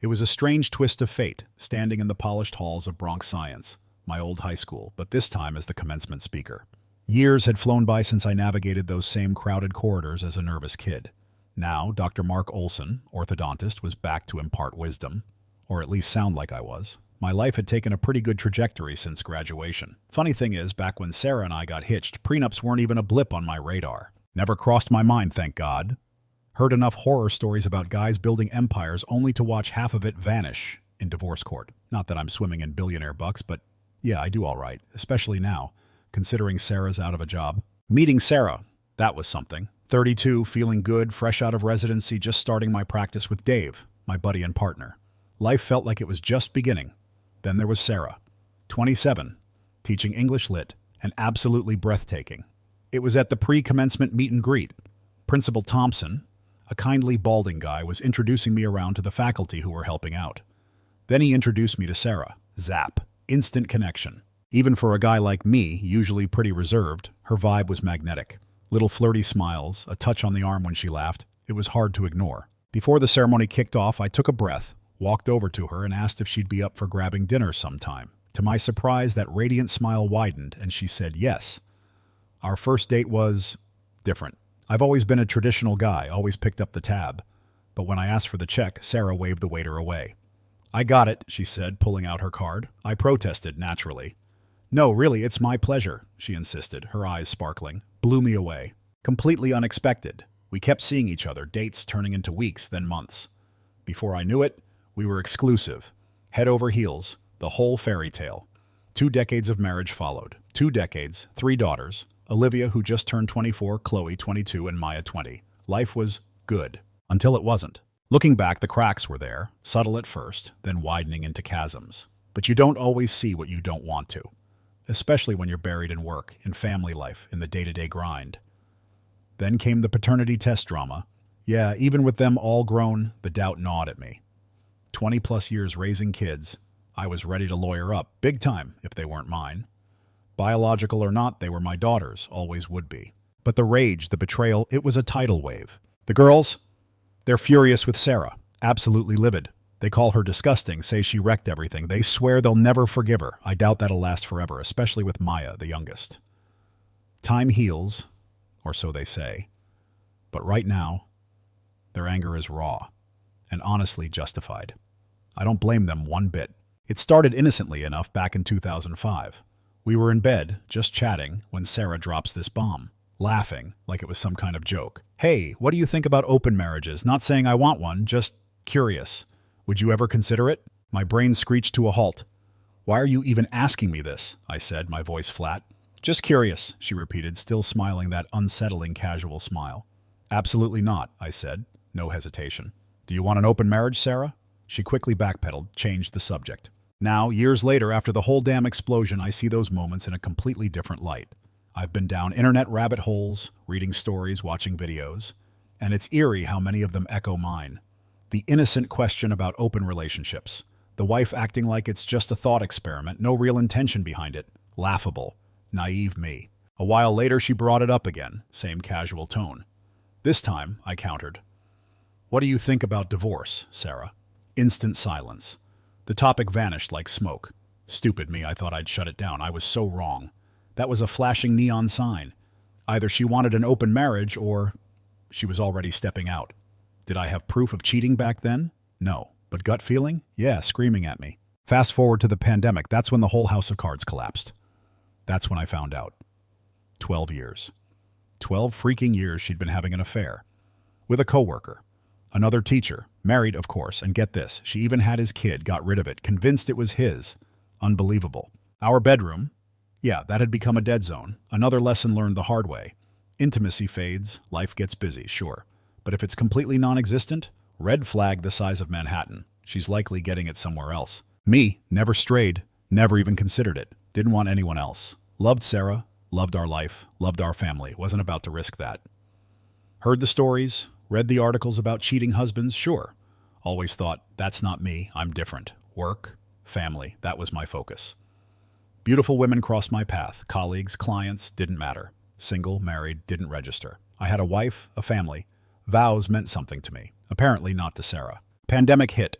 It was a strange twist of fate, standing in the polished halls of Bronx Science, my old high school, but this time as the commencement speaker. Years had flown by since I navigated those same crowded corridors as a nervous kid. Now, Dr. Mark Olson, orthodontist, was back to impart wisdom, or at least sound like I was. My life had taken a pretty good trajectory since graduation. Funny thing is, back when Sarah and I got hitched, prenups weren't even a blip on my radar. Never crossed my mind, thank God. Heard enough horror stories about guys building empires only to watch half of it vanish in divorce court. Not that I'm swimming in billionaire bucks, but yeah, I do all right, especially now, considering Sarah's out of a job. Meeting Sarah, that was something. 32, feeling good, fresh out of residency, just starting my practice with Dave, my buddy and partner. Life felt like it was just beginning. Then there was Sarah, 27, teaching English Lit, and absolutely breathtaking. It was at the pre-commencement meet and greet. Principal Thompson, a kindly balding guy, was introducing me around to the faculty who were helping out. Then he introduced me to Sarah. Zap. Instant connection. Even for a guy like me, usually pretty reserved, her vibe was magnetic. Little flirty smiles, a touch on the arm when she laughed. It was hard to ignore. Before the ceremony kicked off, I took a breath, walked over to her, and asked if she'd be up for grabbing dinner sometime. To my surprise, that radiant smile widened, and she said yes. Our first date was different. I've always been a traditional guy, always picked up the tab. But when I asked for the check, Sarah waved the waiter away. I got it, she said, pulling out her card. I protested, naturally. No, really, it's my pleasure, she insisted, her eyes sparkling. Blew me away. Completely unexpected. We kept seeing each other, dates turning into weeks, then months. Before I knew it, we were exclusive. Head over heels, the whole fairy tale. 2 decades of marriage followed. 2 decades, 3 daughters. Olivia, who just turned 24, Chloe, 22, and Maya, 20. Life was good. Until it wasn't. Looking back, the cracks were there, subtle at first, then widening into chasms. But you don't always see what you don't want to. Especially when you're buried in work, in family life, in the day-to-day grind. Then came the paternity test drama. Yeah, even with them all grown, the doubt gnawed at me. 20-plus years raising kids, I was ready to lawyer up, big time, if they weren't mine. Biological or not, they were my daughters, always would be. But the rage, the betrayal, it was a tidal wave. The girls, they're furious with Sarah, absolutely livid. They call her disgusting, say she wrecked everything. They swear they'll never forgive her. I doubt that'll last forever, especially with Maya, the youngest. Time heals, or so they say. But right now, their anger is raw, and honestly justified. I don't blame them one bit. It started innocently enough back in 2005. We were in bed, just chatting, when Sarah drops this bomb, laughing like it was some kind of joke. Hey, what do you think about open marriages? Not saying I want one, just curious. Would you ever consider it? My brain screeched to a halt. Why are you even asking me this? I said, my voice flat. Just curious, she repeated, still smiling that unsettling casual smile. Absolutely not, I said, no hesitation. Do you want an open marriage, Sarah? She quickly backpedaled, changed the subject. Now, years later, after the whole damn explosion, I see those moments in a completely different light. I've been down internet rabbit holes, reading stories, watching videos, and it's eerie how many of them echo mine. The innocent question about open relationships. The wife acting like it's just a thought experiment, no real intention behind it. Laughable. Naive me. A while later, she brought it up again, same casual tone. This time, I countered. What do you think about divorce, Sarah? Instant silence. The topic vanished like smoke. Stupid me, I thought I'd shut it down. I was so wrong. That was a flashing neon sign. Either she wanted an open marriage or she was already stepping out. Did I have proof of cheating back then? No. But gut feeling? Yeah, screaming at me. Fast forward to the pandemic, that's when the whole house of cards collapsed. That's when I found out. 12 years. 12 freaking years she'd been having an affair. With a coworker. Another teacher. Married, of course, and get this, she even had his kid, got rid of it, convinced it was his. Unbelievable. Our bedroom. Yeah, that had become a dead zone. Another lesson learned the hard way. Intimacy fades, life gets busy, sure. But if it's completely non-existent, red flag the size of Manhattan. She's likely getting it somewhere else. Me, never strayed, never even considered it. Didn't want anyone else. Loved Sarah, loved our life, loved our family. Wasn't about to risk that. Heard the stories, read the articles about cheating husbands, sure. Always thought, that's not me, I'm different. Work, family, that was my focus. Beautiful women crossed my path. Colleagues, clients, didn't matter. Single, married, didn't register. I had a wife, a family. Vows meant something to me. Apparently not to Sarah. Pandemic hit.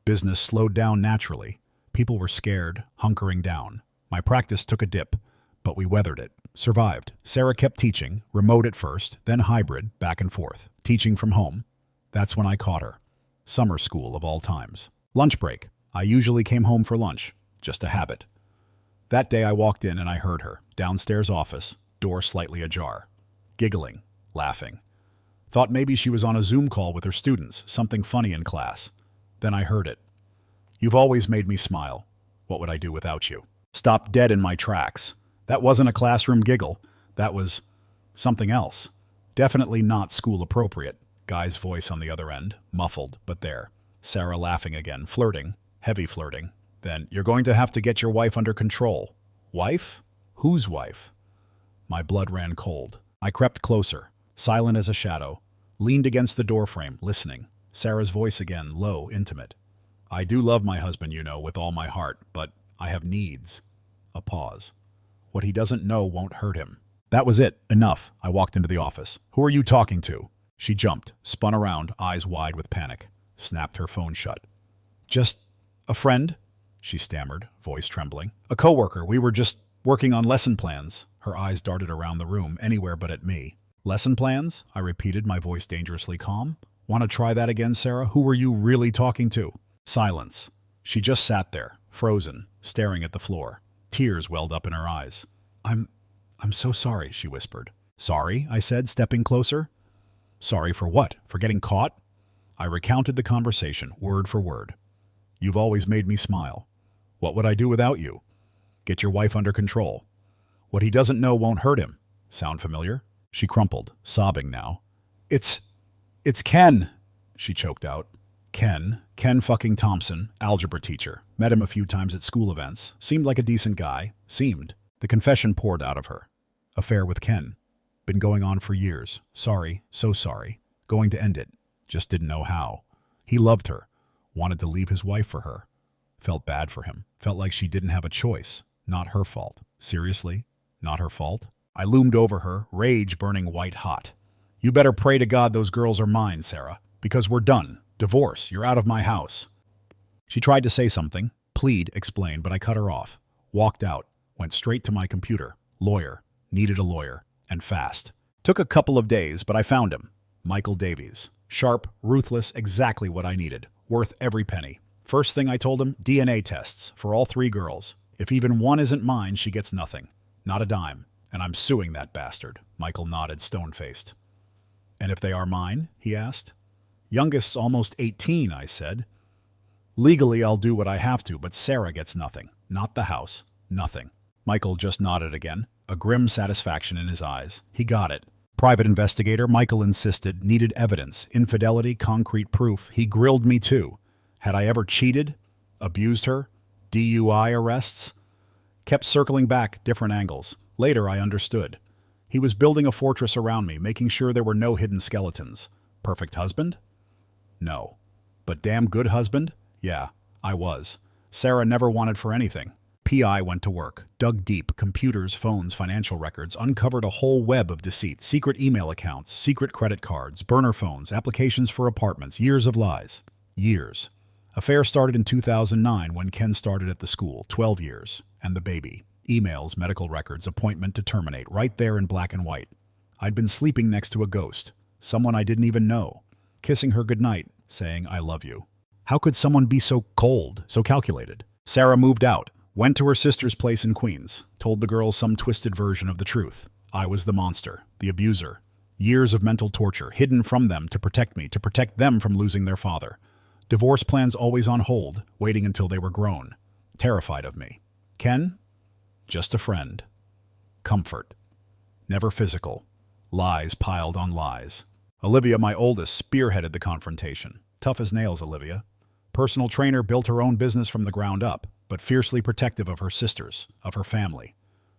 Business slowed down naturally. People were scared, hunkering down. My practice took a dip, but we weathered it. Survived. Sarah kept teaching, remote at first, then hybrid, back and forth. Teaching from home. That's when I caught her. Summer school of all times. Lunch break. I usually came home for lunch. Just a habit. That day I walked in and I heard her. Downstairs office, door slightly ajar. Giggling, laughing. Thought maybe she was on a Zoom call with her students, something funny in class. Then I heard it. You've always made me smile. What would I do without you? Stopped dead in my tracks. That wasn't a classroom giggle. That was something else. Definitely not school appropriate. Guy's voice on the other end, muffled, but there. Sarah laughing again, flirting, heavy flirting. Then, you're going to have to get your wife under control. Wife? Whose wife? My blood ran cold. I crept closer, silent as a shadow, leaned against the doorframe, listening. Sarah's voice again, low, intimate. I do love my husband, you know, with all my heart, but I have needs. A pause. What he doesn't know won't hurt him. That was it. Enough. I walked into the office. Who are you talking to? She jumped, spun around, eyes wide with panic. Snapped her phone shut. Just a friend? She stammered, voice trembling. A coworker. We were just working on lesson plans. Her eyes darted around the room, anywhere but at me. Lesson plans? I repeated, my voice dangerously calm. Want to try that again, Sarah? Who were you really talking to? Silence. She just sat there, frozen, staring at the floor. Tears welled up in her eyes. I'm so sorry, she whispered. Sorry, I said, stepping closer. Sorry for what? For getting caught? I recounted the conversation, word for word. You've always made me smile. What would I do without you? Get your wife under control. What he doesn't know won't hurt him. Sound familiar? She crumpled, sobbing now. It's Ken, she choked out. Ken fucking Thompson, algebra teacher. Met him a few times at school events. Seemed like a decent guy. Seemed. The confession poured out of her. Affair with Ken. Been going on for years. Sorry, so sorry. Going to end it. Just didn't know how. He loved her. Wanted to leave his wife for her. Felt bad for him. Felt like she didn't have a choice. Not her fault. Seriously? Not her fault? I loomed over her, rage burning white hot. You better pray to God those girls are mine, Sarah. Because we're done. Divorce. You're out of my house. She tried to say something. Plead, explain, but I cut her off. Walked out. Went straight to my computer. Lawyer. Needed a lawyer. And fast. Took a couple of days, but I found him. Michael Davies. Sharp, ruthless, exactly what I needed. Worth every penny. First thing I told him, DNA tests for all 3 girls. If even one isn't mine, she gets nothing. Not a dime. And I'm suing that bastard. Michael nodded, stone-faced. And if they are mine? He asked. Youngest's almost 18, I said. Legally, I'll do what I have to, but Sarah gets nothing. Not the house. Nothing. Michael just nodded again, a grim satisfaction in his eyes. He got it. Private investigator, Michael insisted, needed evidence, infidelity, concrete proof. He grilled me too. Had I ever cheated? Abused her? DUI arrests? Kept circling back, different angles. Later, I understood. He was building a fortress around me, making sure there were no hidden skeletons. Perfect husband? No. But damn good husband? Yeah, I was. Sarah never wanted for anything. PI went to work, dug deep, computers, phones, financial records, uncovered a whole web of deceit, secret email accounts, secret credit cards, burner phones, applications for apartments, years of lies. Years. Affair started in 2009 when Ken started at the school, 12 years, and the baby. Emails, medical records, appointment to terminate, right there in black and white. I'd been sleeping next to a ghost, someone I didn't even know, kissing her goodnight, saying I love you. How could someone be so cold, so calculated? Sarah moved out. Went to her sister's place in Queens, told the girls some twisted version of the truth. I was the monster, the abuser. Years of mental torture, hidden from them to protect me, to protect them from losing their father. Divorce plans always on hold, waiting until they were grown. Terrified of me. Ken? Just a friend. Comfort. Never physical. Lies piled on lies. Olivia, my oldest, spearheaded the confrontation. Tough as nails, Olivia. Personal trainer, built her own business from the ground up, but fiercely protective of her sisters, of her family.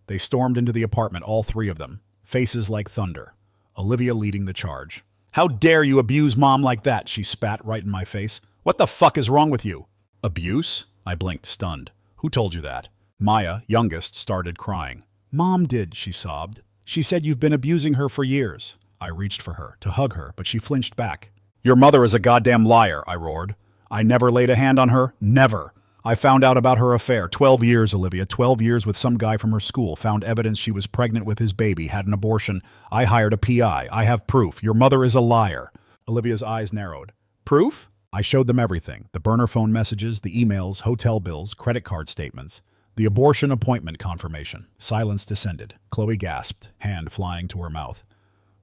They stormed into the apartment, all 3 of them, faces like thunder. Olivia leading the charge. How dare you abuse Mom like that? She spat right in my face. What the fuck is wrong with you? Abuse? I blinked, stunned. Who told you that? Maya, youngest, started crying. Mom did, she sobbed. She said you've been abusing her for years. I reached for her, to hug her, but she flinched back. Your mother is a goddamn liar, I roared. I never laid a hand on her. Never. I found out about her affair. 12 years, Olivia. 12 years with some guy from her school. Found evidence she was pregnant with his baby. Had an abortion. I hired a PI. I have proof. Your mother is a liar. Olivia's eyes narrowed. Proof? I showed them everything. The burner phone messages, the emails, hotel bills, credit card statements. The abortion appointment confirmation. Silence descended. Chloe gasped, hand flying to her mouth.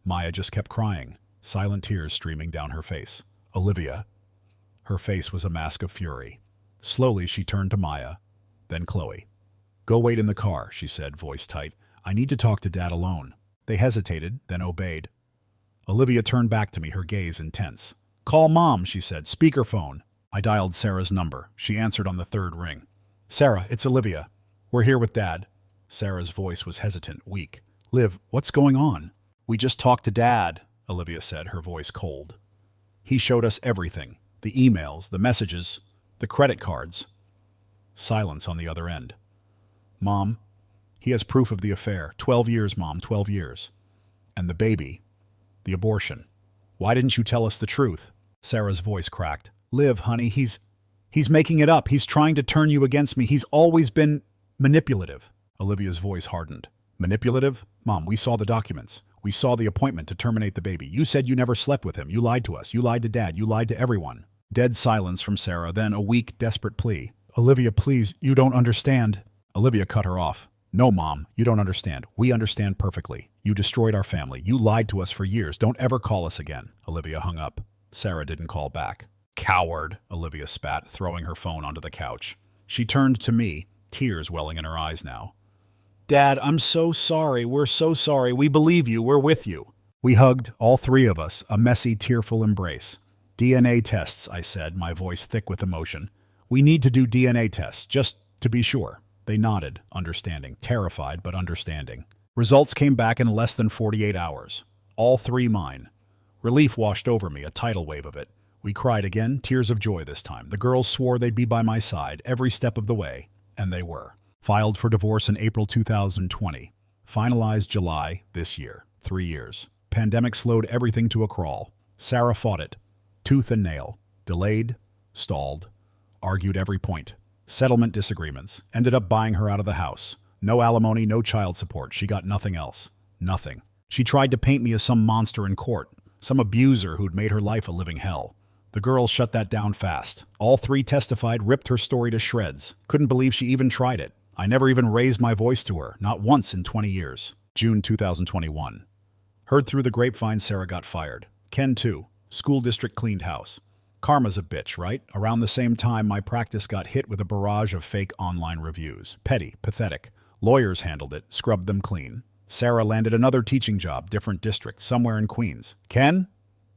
Maya just kept crying, silent tears streaming down her face. Olivia. Her face was a mask of fury. Slowly, she turned to Maya, then Chloe. Go wait in the car, she said, voice tight. I need to talk to Dad alone. They hesitated, then obeyed. Olivia turned back to me, her gaze intense. Call Mom, she said, speakerphone. I dialed Sarah's number. She answered on the third ring. Sarah, it's Olivia. We're here with Dad. Sarah's voice was hesitant, weak. Liv, what's going on? We just talked to Dad, Olivia said, her voice cold. He showed us everything. The emails, the messages, the credit cards. Silence on the other end. Mom, he has proof of the affair. 12 years, Mom, 12 years. And the baby. The abortion. Why didn't you tell us the truth? Sarah's voice cracked. Liv, honey, he's making it up. He's trying to turn you against me. He's always been manipulative. Olivia's voice hardened. Manipulative? Mom, we saw the documents. We saw the appointment to terminate the baby. You said you never slept with him. You lied to us. You lied to Dad. You lied to everyone. Dead silence from Sarah, then a weak, desperate plea. Olivia, please, you don't understand. Olivia cut her off. No, Mom, you don't understand. We understand perfectly. You destroyed our family. You lied to us for years. Don't ever call us again. Olivia hung up. Sarah didn't call back. Coward, Olivia spat, throwing her phone onto the couch. She turned to me, tears welling in her eyes now. Dad, I'm so sorry. We're so sorry. We believe you. We're with you. We hugged, all three of us, a messy, tearful embrace. DNA tests, I said, my voice thick with emotion. We need to do DNA tests, just to be sure. They nodded, understanding, terrified but understanding. Results came back in less than 48 hours. All three mine. Relief washed over me, a tidal wave of it. We cried again, tears of joy this time. The girls swore they'd be by my side every step of the way, and they were. Filed for divorce in April 2020. Finalized July this year. 3 years. Pandemic slowed everything to a crawl. Sarah fought it. Tooth and nail. Delayed. Stalled. Argued every point. Settlement disagreements. Ended up buying her out of the house. No alimony, no child support. She got nothing else. Nothing. She tried to paint me as some monster in court. Some abuser who'd made her life a living hell. The girls shut that down fast. All three testified, ripped her story to shreds. Couldn't believe she even tried it. I never even raised my voice to her, not once in 20 years. June 2021. Heard through the grapevine Sarah got fired. Ken too. School district cleaned house. Karma's a bitch, right? Around the same time, my practice got hit with a barrage of fake online reviews. Petty, pathetic. Lawyers handled it, scrubbed them clean. Sarah landed another teaching job, different district, somewhere in Queens. Ken?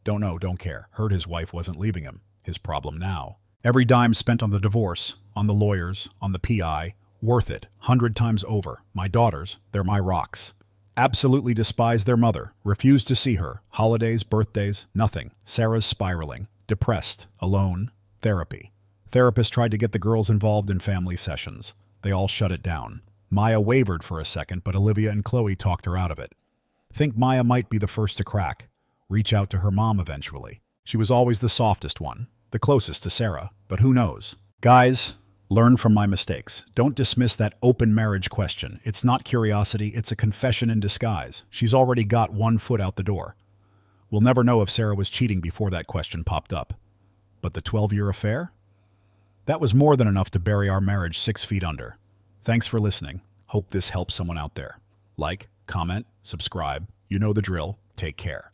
Don't know, don't care. Heard his wife wasn't leaving him. His problem now. Every dime spent on the divorce, on the lawyers, on the PI, worth it, 100 times over. My daughters, they're my rocks. Absolutely despise their mother, refuse to see her. Holidays, birthdays, nothing. Sarah's spiraling, depressed, alone, therapy. Therapist tried to get the girls involved in family sessions. They all shut it down. Maya wavered for a second, but Olivia and Chloe talked her out of it. Think Maya might be the first to crack. Reach out to her mom eventually. She was always the softest one, the closest to Sarah, but who knows? Guys, learn from my mistakes. Don't dismiss that open marriage question. It's not curiosity, it's a confession in disguise. She's already got one foot out the door. We'll never know if Sarah was cheating before that question popped up. But the 12-year affair? That was more than enough to bury our marriage 6 feet under. Thanks for listening. Hope this helps someone out there. Like, comment, subscribe. You know the drill. Take care.